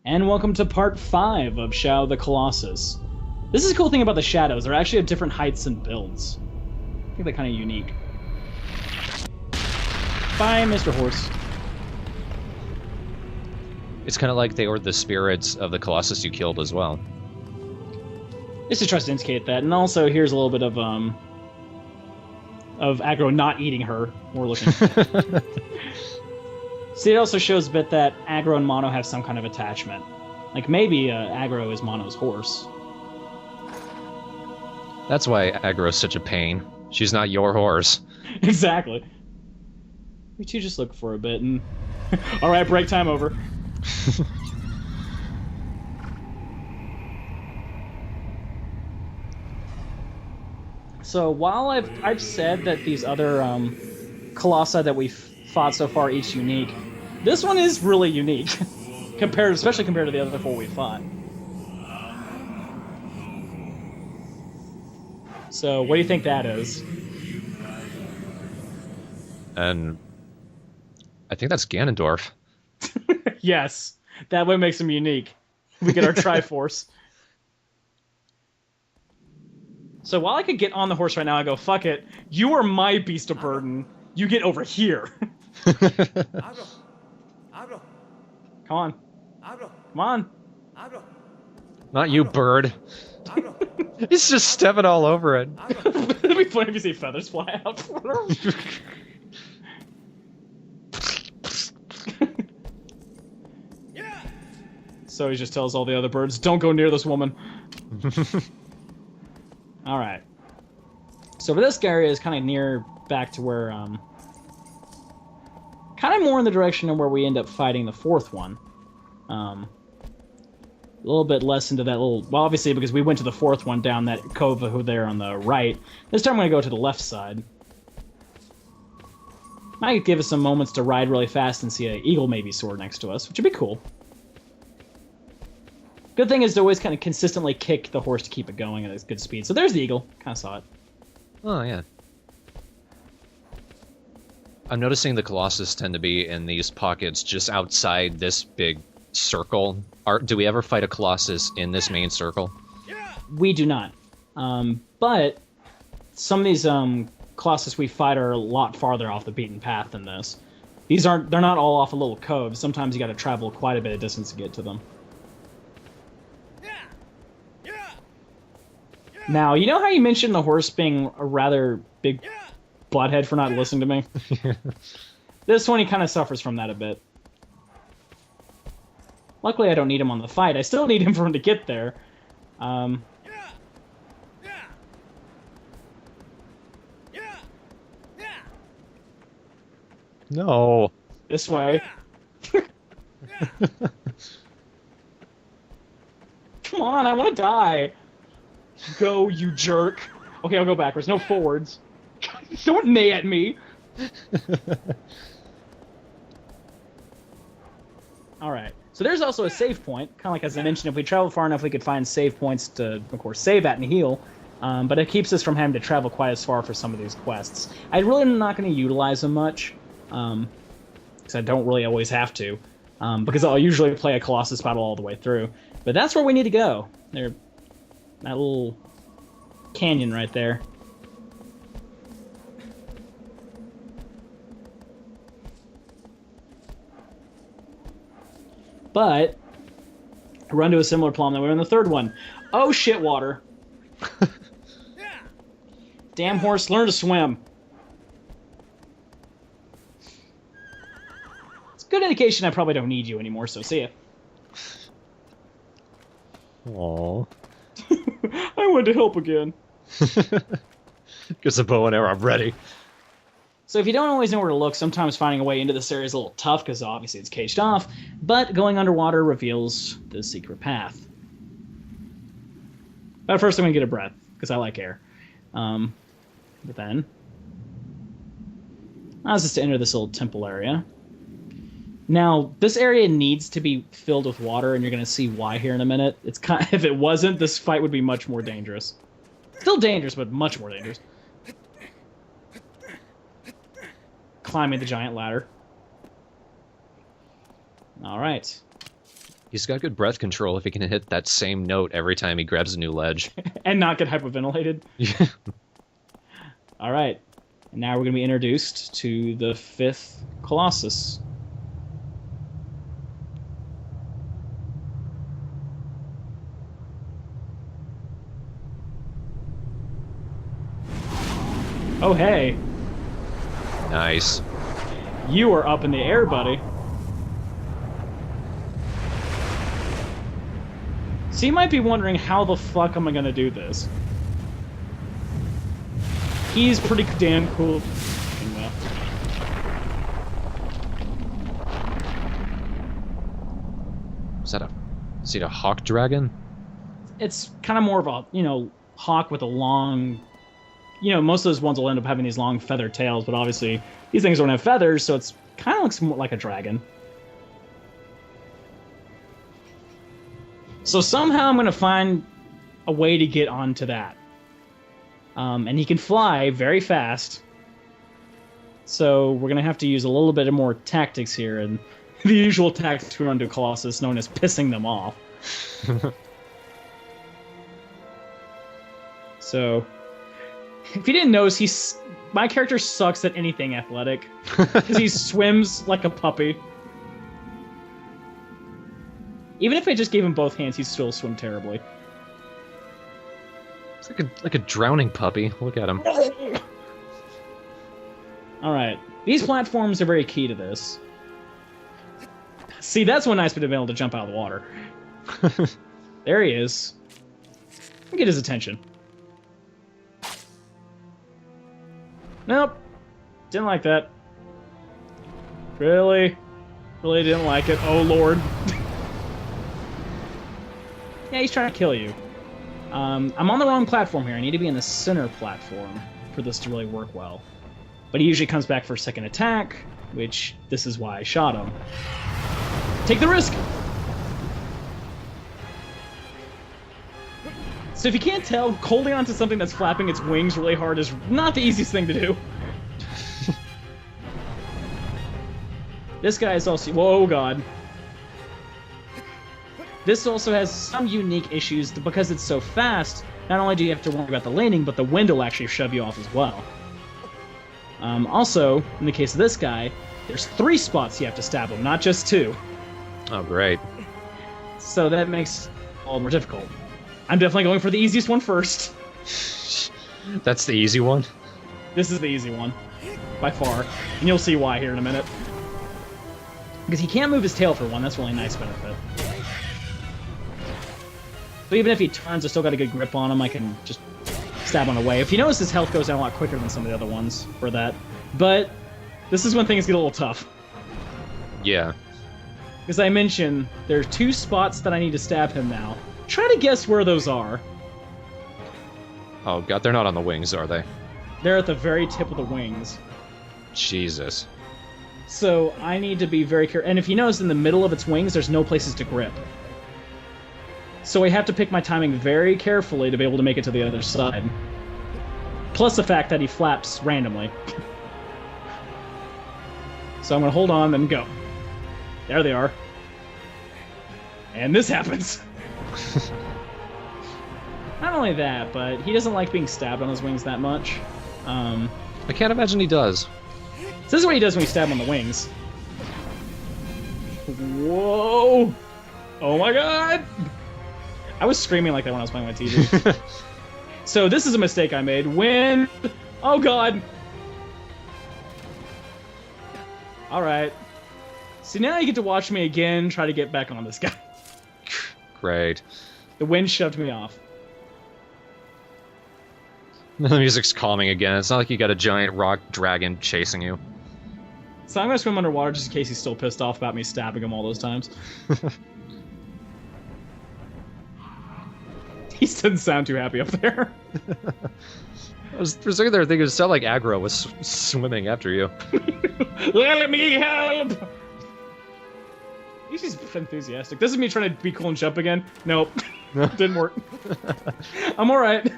And welcome to part 5 of Shadow the Colossus. This is a cool thing about the shadows. They're actually at different heights and builds. I think they're kind of unique. Bye, Mr. Horse. It's kind of like they were the spirits of the Colossus you killed as well. Just to try to indicate that. And also, here's a little bit of Aggro not eating her. We're looking. See, it also shows a bit that Aggro and Mono have some kind of attachment. Like, maybe Aggro is Mono's horse. That's why Aggro's such a pain. She's not your horse. Exactly. We two just look for a bit and... Alright, break time over. So, while I've said that these other Colossi that we've fought so far each unique, this one is really unique, especially compared to the other 4 we fought. So, what do you think that is? And I think that's Ganondorf. Yes, that way makes him unique. We get our Triforce. So while I could get on the horse right now, I go, fuck it, you are my beast of burden. You get over here. Come on. Come on. Not you, bird. He's just stepping all over it. It'd be funny if you see feathers fly out. So he just tells all the other birds, don't go near this woman. Alright. So for this area is kind of near back to where, kind of more in the direction of where we end up fighting the 4th one. A little bit less into that little... Well, obviously, because we went to the 4th one down that cove over there on the right. This time I'm going to go to the left side. Might give us some moments to ride really fast and see an eagle maybe soar next to us, which would be cool. Good thing is to always kind of consistently kick the horse to keep it going at a good speed. So there's the eagle. Kind of saw it. Oh, yeah. I'm noticing the Colossus tend to be in these pockets just outside this big circle. Do we ever fight a Colossus in this main circle? We do not. But some of these Colossus we fight are a lot farther off the beaten path than this. They're not all off a little cove. Sometimes you got to travel quite a bit of distance to get to them. Now, you know how you mentioned the horse being a rather big butthead for not listening to me? This one, he kind of suffers from that a bit. Luckily, I don't need him on the fight. I still need him for him to get there. No. This way. Come on, I want to die. Go, you jerk. Okay, I'll go backwards. No forwards. Don't neigh at me. Alright. So there's also a save point. Kind of like as I mentioned, if we travel far enough, we could find save points to, of course, save at and heal. But it keeps us from having to travel quite as far for some of these quests. I really am not going to utilize them much. Because I don't really always have to. Because I'll usually play a Colossus battle all the way through. But that's where we need to go. That little canyon right there. But I run to a similar problem that we were in the 3rd one. Oh shit, water. Damn horse, learn to swim. It's a good indication I probably don't need you anymore, so see ya. Aww. I wanted to help again. Gets a bow and arrow, I'm ready. So if you don't always know where to look, sometimes finding a way into this area is a little tough, because obviously it's caged off, but going underwater reveals the secret path. But first I'm going to get a breath, because I like air. But then... I was just to enter this little temple area. Now, this area needs to be filled with water, and you're going to see why here in a minute. It's if it wasn't, this fight would be much more dangerous. Still dangerous, but much more dangerous. Climbing the giant ladder. Alright. He's got good breath control if he can hit that same note every time he grabs a new ledge. And not get hyperventilated. Yeah. All right. And now we're going to be introduced to the 5th Colossus. Oh, hey. Nice. You are up in the air, buddy. So you might be wondering, how the fuck am I gonna do this? He's pretty damn cool. Is it a hawk dragon? It's kind of more of a, hawk with a long... most of those ones will end up having these long feathered tails, but obviously these things don't have feathers, so it's kind of looks more like a dragon. So somehow I'm going to find a way to get onto that. And he can fly very fast. So we're going to have to use a little bit more tactics here, and the usual tactics we run to Colossus, known as pissing them off. So, if you didn't notice, my character sucks at anything athletic, because he swims like a puppy. Even if I just gave him both hands, he'd still swim terribly. It's like a drowning puppy. Look at him. Alright. These platforms are very key to this. See, that's one nice bit of being able to jump out of the water. There he is. Get his attention. Nope. Didn't like that. Really? Really didn't like it. Oh, Lord. Yeah, he's trying to kill you. I'm on the wrong platform here. I need to be in the center platform for this to really work well. But he usually comes back for a second attack, which this is why I shot him. Take the risk! So if you can't tell, holding onto something that's flapping its wings really hard is not the easiest thing to do. This guy is also... Whoa, God. This also has some unique issues because it's so fast. Not only do you have to worry about the landing, but the wind will actually shove you off as well. Also, in the case of this guy, there's 3 spots you have to stab him, not just 2. Oh, great. So that makes it all more difficult. I'm definitely going for the easiest one first. That's the easy one? This is the easy one, by far. And you'll see why here in a minute. Because he can't move his tail for one, that's a really nice benefit. So even if he turns, I still got a good grip on him, I can just stab him away. If you notice, his health goes down a lot quicker than some of the other ones for that. But this is when things get a little tough. Yeah. As I mentioned, there are 2 spots that I need to stab him now. Try to guess where those are. Oh, God, they're not on the wings, are they? They're at the very tip of the wings. Jesus. So I need to be very careful. And if you notice, in the middle of its wings, there's no places to grip. So I have to pick my timing very carefully to be able to make it to the other side. Plus the fact that he flaps randomly. So I'm going to hold on and go. There they are. And this happens. Not only that, but he doesn't like being stabbed on his wings that much. I can't imagine he does. So this is what he does when you stab him on the wings. Whoa! Oh my God! I was screaming like that when I was playing my TV. So this is a mistake I made. When... Oh God! Alright. So now you get to watch me again try to get back on this guy. Great. The wind shoved me off. The music's calming again. It's not like you got a giant rock dragon chasing you. So I'm gonna swim underwater just in case he's still pissed off about me stabbing him all those times. He doesn't sound too happy up there. I was for a second there thinking it sounded like Aggro was swimming after you. Let me help! He's just enthusiastic. This is me trying to be cool and jump again. Nope. Didn't work. I'm alright.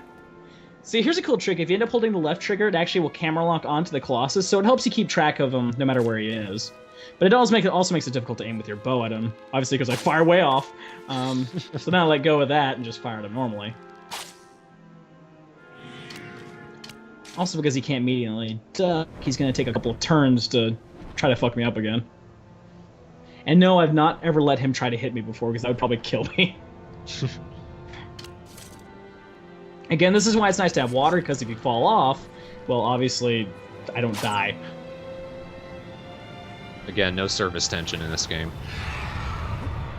See, here's a cool trick. If you end up holding the left trigger, it actually will camera lock onto the Colossus, so it helps you keep track of him no matter where he is. But it also makes it difficult to aim with your bow at him, obviously because I fire way off. So now I let go of that and just fire at him normally. Also because he can't immediately duck, he's going to take a couple of turns to try to fuck me up again. And no, I've not ever let him try to hit me before, because that would probably kill me. Again, this is why it's nice to have water, because if you fall off, well, obviously, I don't die. Again, no surface tension in this game.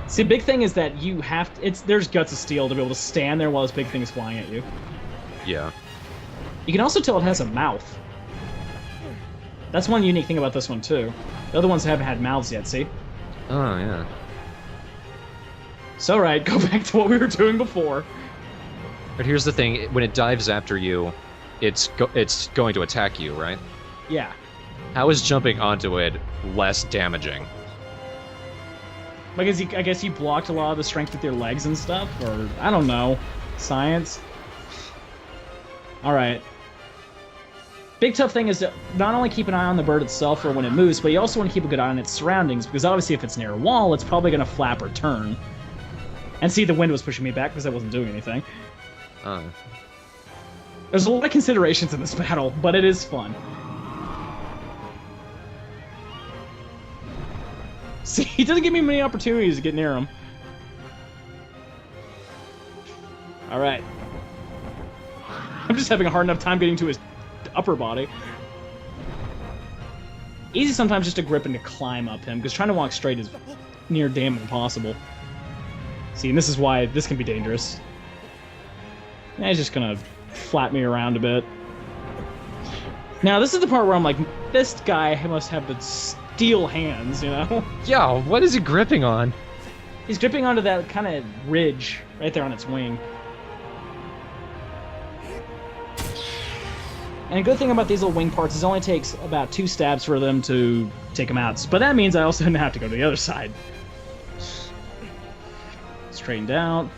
See, the big thing is that you have to, there's guts of steel to be able to stand there while this big thing is flying at you. Yeah. You can also tell it has a mouth. That's one unique thing about this one, too. The other ones haven't had mouths yet, see? Oh, yeah. So, right, go back to what we were doing before. But here's the thing, when it dives after you, it's going to attack you, right? Yeah. How is jumping onto it less damaging? Because I guess you blocked a lot of the strength with your legs and stuff, or I don't know. Science. Alright. Big tough thing is to not only keep an eye on the bird itself or when it moves, but you also want to keep a good eye on its surroundings, because obviously if it's near a wall, it's probably going to flap or turn. And see, the wind was pushing me back because I wasn't doing anything. Oh. There's a lot of considerations in this battle, but it is fun. See, he doesn't give me many opportunities to get near him. Alright. I'm just having a hard enough time getting to his upper body. Easy sometimes just to grip and to climb up him, because trying to walk straight is near damn impossible. See, and this is why this can be dangerous. Yeah, he's just gonna flap me around a bit. Now, this is the part where I'm like, this guy must have the steel hands, you know? Yeah, what is he gripping on? He's gripping onto that kind of ridge right there on its wing. And a good thing about these little wing parts is it only takes about 2 stabs for them to take them out. But that means I also didn't have to go to the other side. Straighten down.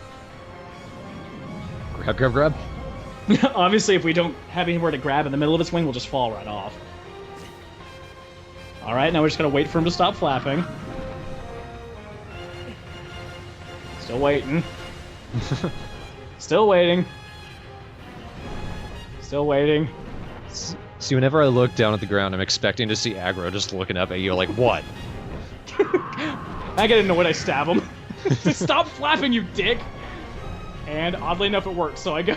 Grab, grab, grab. Obviously, if we don't have anywhere to grab in the middle of its wing, we'll just fall right off. Alright, now we're just gonna wait for him to stop flapping. Still waiting. Still waiting. Still waiting. See, whenever I look down at the ground, I'm expecting to see aggro just looking up at you like, what? I get into what I stab him. Just stop flapping, you dick! And oddly enough, it worked, so I go.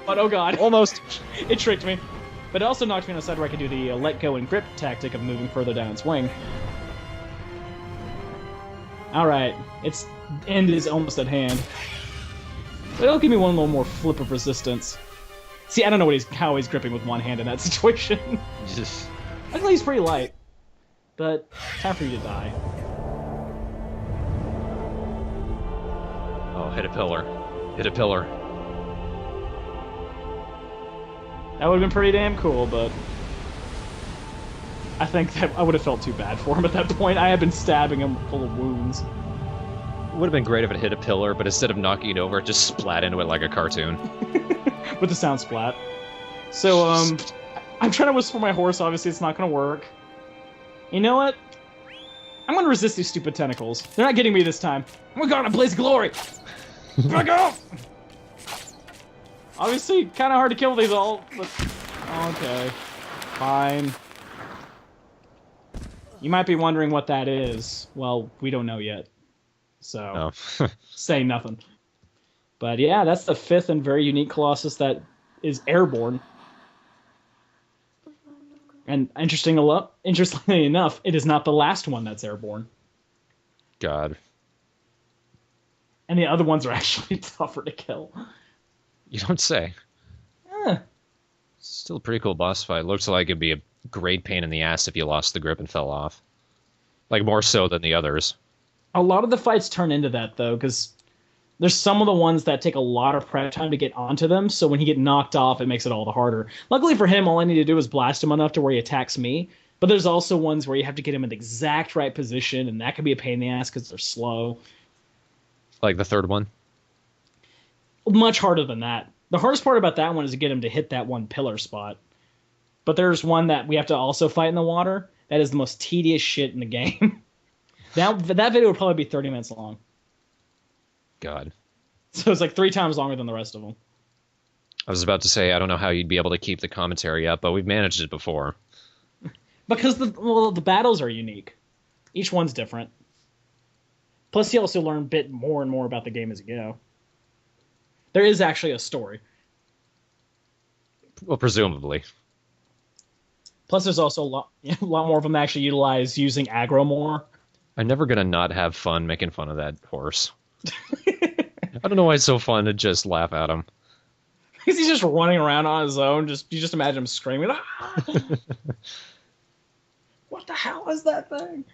But oh god. Almost. It tricked me. But it also knocked me on the side where I could do the let go and grip tactic of moving further down its wing. Alright, its end is almost at hand. But it'll give me one little more flip of resistance. See, I don't know how he's gripping with one hand in that situation. Just... Luckily, he's pretty light. But, time for you to die. Oh, hit a pillar. Hit a pillar. That would have been pretty damn cool, but... I think that I would have felt too bad for him at that point. I had been stabbing him full of wounds. It would have been great if it hit a pillar, but instead of knocking it over, it just splat into it like a cartoon. With the sound splat. So, I'm trying to whisper my horse, obviously it's not gonna work. You know what? I'm gonna resist these stupid tentacles. They're not getting me this time. Oh my god, I'm Blaze of Glory! Back off! Obviously, kinda hard to kill these all, but... Okay. Fine. You might be wondering what that is. Well, we don't know yet. So, say nothing. But yeah, that's the 5th and very unique Colossus that is airborne. And interestingly enough, it is not the last one that's airborne. God. And the other ones are actually tougher to kill. You don't say. Eh. Still a pretty cool boss fight. Looks like it'd be a great pain in the ass if you lost the grip and fell off. Like, more so than the others. A lot of the fights turn into that, though, because there's some of the ones that take a lot of prep time to get onto them, so when he get knocked off, it makes it all the harder. Luckily for him, all I need to do is blast him enough to where he attacks me, but there's also ones where you have to get him in the exact right position, and that can be a pain in the ass because they're slow. Like the 3rd one? Much harder than that. The hardest part about that one is to get him to hit that one pillar spot. But there's one that we have to also fight in the water. That is the most tedious shit in the game. That video would probably be 30 minutes long. God. So it's like 3 times longer than the rest of them. I was about to say, I don't know how you'd be able to keep the commentary up, but we've managed it before. Because the battles are unique. Each one's different. Plus, you also learn a bit more and more about the game as you go. There is actually a story. Well, presumably. Plus, there's also a lot more of them that actually utilize using aggro more. I'm never gonna not have fun making fun of that horse. I don't know why it's so fun to just laugh at him. Because he's just running around on his own. You just imagine him screaming, "Ah! What the hell is that thing?"